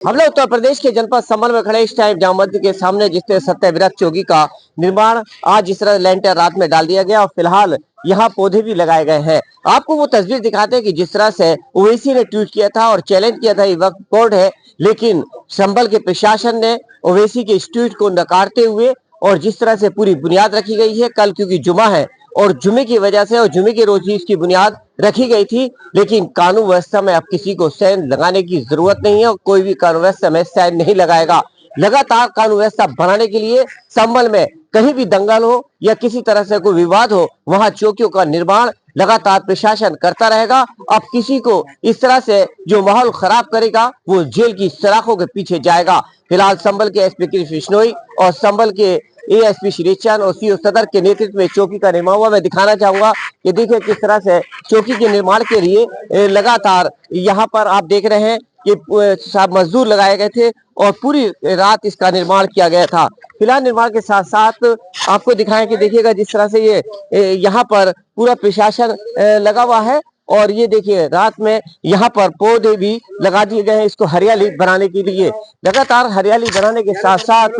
हमला उत्तर प्रदेश के जनपद संभल में खड़े इस टाइम जाम मस्जिद के सामने जिससे सत्यव्रत चौकी का निर्माण आज जिस तरह लेंटर रात में डाल दिया गया और फिलहाल यहाँ पौधे भी लगाए गए हैं। आपको वो तस्वीर दिखाते हैं कि जिस तरह से ओवैसी ने ट्वीट किया था और चैलेंज किया था ये वक्फ बोर्ड है, लेकिन संभल के प्रशासन ने ओवैसी के इस ट्वीट को नकारते हुए और जिस तरह से पूरी बुनियाद रखी गई है कल क्योंकि जुमा है और जुमे की वजह से और जुमे के रोज ही इसकी बुनियाद रखी गई थी, लेकिन कानून व्यवस्था में अब किसी को सैन लगाने की जरूरत नहीं है और कोई भी कानून व्यवस्था में सैन नहीं लगाएगा। लगातार कानून व्यवस्था बनाने के लिए संभल में कहीं भी दंगल हो या किसी तरह से कोई विवाद हो वहां चौकियों का निर्माण लगातार प्रशासन करता रहेगा। अब किसी को इस तरह से जो माहौल खराब करेगा वो जेल की सलाखों के पीछे जाएगा। फिलहाल संभल के एसपी कृष्ण बिश्नोई और संभल के एएसपी श्री चंद और सीओ सदर के नेतृत्व में चौकी का निर्माण हुआ। मैं दिखाना चाहूंगा कि देखिए किस तरह से चौकी के निर्माण के लिए लगातार यहाँ पर आप देख रहे हैं कि सब मजदूर लगाए गए थे और पूरी रात इसका निर्माण किया गया था। फिलहाल निर्माण के साथ साथ आपको दिखाएं कि देखिएगा जिस तरह से ये यहाँ पर पूरा प्रशासन लगा हुआ है और ये देखिए रात में यहाँ पर पौधे भी लगा दिए गए हैं इसको हरियाली बनाने के लिए। लगातार हरियाली बनाने के साथ साथ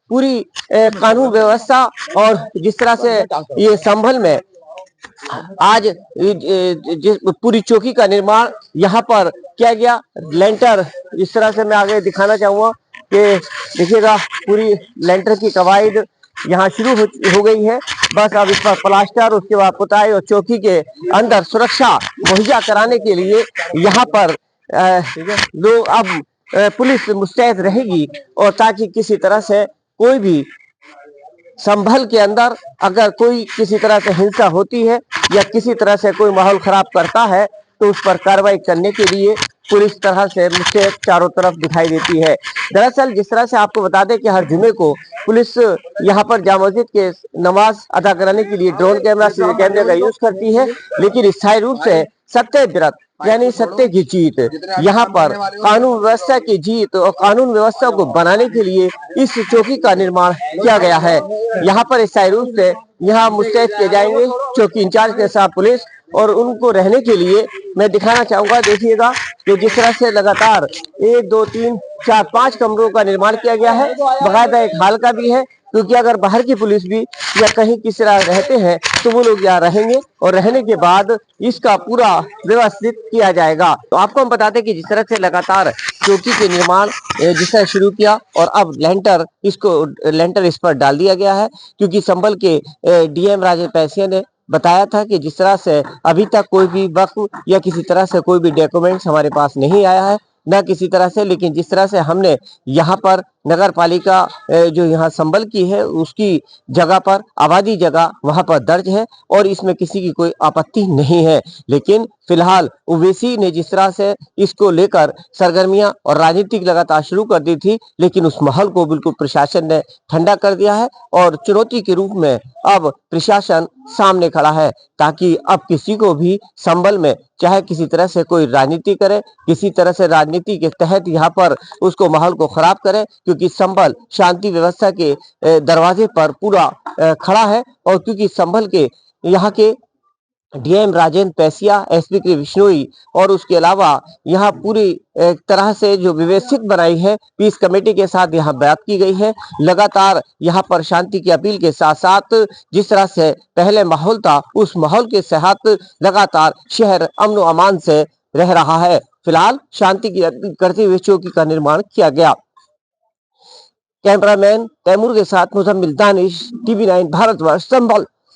पूरी कानून व्यवस्था और जिस तरह से ये संभल में आज जिस पूरी चौकी का निर्माण यहाँ पर किया गया लेंटर, इस तरह से मैं आगे दिखाना चाहूंगा कि देखिएगा पूरी लेंटर की कवायद यहाँ शुरू हो गई है। बस अब इस पर प्लास्टर उसके बाद पुताई और चौकी के अंदर सुरक्षा मुहैया कराने के लिए यहाँ पर लोग अब पुलिस मुस्तैद रहेगी और ताकि किसी तरह से कोई भी संभल के अंदर अगर कोई किसी तरह से हिंसा होती है या किसी तरह से कोई माहौल खराब करता है तो उस पर कार्रवाई करने के लिए पुलिस तरह से मुझसे चारों तरफ दिखाई देती है। दरअसल जिस तरह से आपको बता दें कि हर जुमे को पुलिस यहाँ पर जामा मस्जिद के नमाज अदा कराने के लिए ड्रोन कैमरा सीसी कैमरे का यूज करती है, लेकिन स्थायी रूप से सत्यव्रत यानी सत्य की जीत, यहाँ पर कानून व्यवस्था की जीत और कानून व्यवस्था को बनाने के लिए इस चौकी का निर्माण किया गया है। यहाँ पर स्थायी रूप से यहाँ मुस्तैद किए जाएंगे चौकी इंचार्ज के साथ पुलिस और उनको रहने के लिए मैं दिखाना चाहूंगा। देखिएगा कि जिस तरह से लगातार 1 2 3 4 5 कमरों का निर्माण किया गया है, बाकायदा एक हाल का भी है क्योंकि अगर बाहर की पुलिस भी या कहीं किसी तरह रहते हैं तो वो लोग यहाँ रहेंगे और रहने के बाद इसका पूरा व्यवस्थित किया जाएगा। तो आपको हम बताते कि जिस तरह से लगातार चौकी के निर्माण जिस तरह शुरू किया और अब लेंटर इस पर डाल दिया गया है क्योंकि संभल के डीएम राजेंद्र पैसिया ने बताया था कि जिस तरह से अभी तक कोई भी वक्फ या किसी तरह से कोई भी डॉक्यूमेंट्स हमारे पास नहीं आया है न किसी तरह से, लेकिन जिस तरह से हमने यहाँ पर नगर पालिका जो यहाँ संभल की है उसकी जगह पर आबादी जगह वहां पर दर्ज है और इसमें किसी की कोई आपत्ति नहीं है। लेकिन फिलहाल ओवैसी ने जिस तरह से इसको लेकर सरगर्मियां और राजनीतिक लगातार शुरू कर दी थी, लेकिन उस माहौल को बिल्कुल प्रशासन ने ठंडा कर दिया है और चुनौती के रूप में अब प्रशासन सामने खड़ा है ताकि अब किसी को भी संभल में चाहे किसी तरह से कोई राजनीति करे, किसी तरह से राजनीति के तहत यहाँ पर उसको माहौल को खराब करे, क्योंकि संभल शांति व्यवस्था के दरवाजे पर पूरा खड़ा है और क्योंकि संभल के यहाँ के डीएम राजेंद्र पैसिया, एसपी कृष्ण बिश्नोई और उसके अलावा यहाँ पूरी तरह से जो व्यवस्थित बनाई है पीस कमेटी के साथ यहाँ बात की गई है। लगातार यहाँ पर शांति की अपील के साथ साथ जिस तरह से पहले माहौल था उस माहौल के साथ लगातार शहर अमन व अमान से रह रहा है। फिलहाल शांति की अपील करते हुए चौकी का निर्माण किया गया। कैमरामैन तैमूर के साथ मुजम्मिल दानिश, टीवी 9 भारतवर्ष संभल।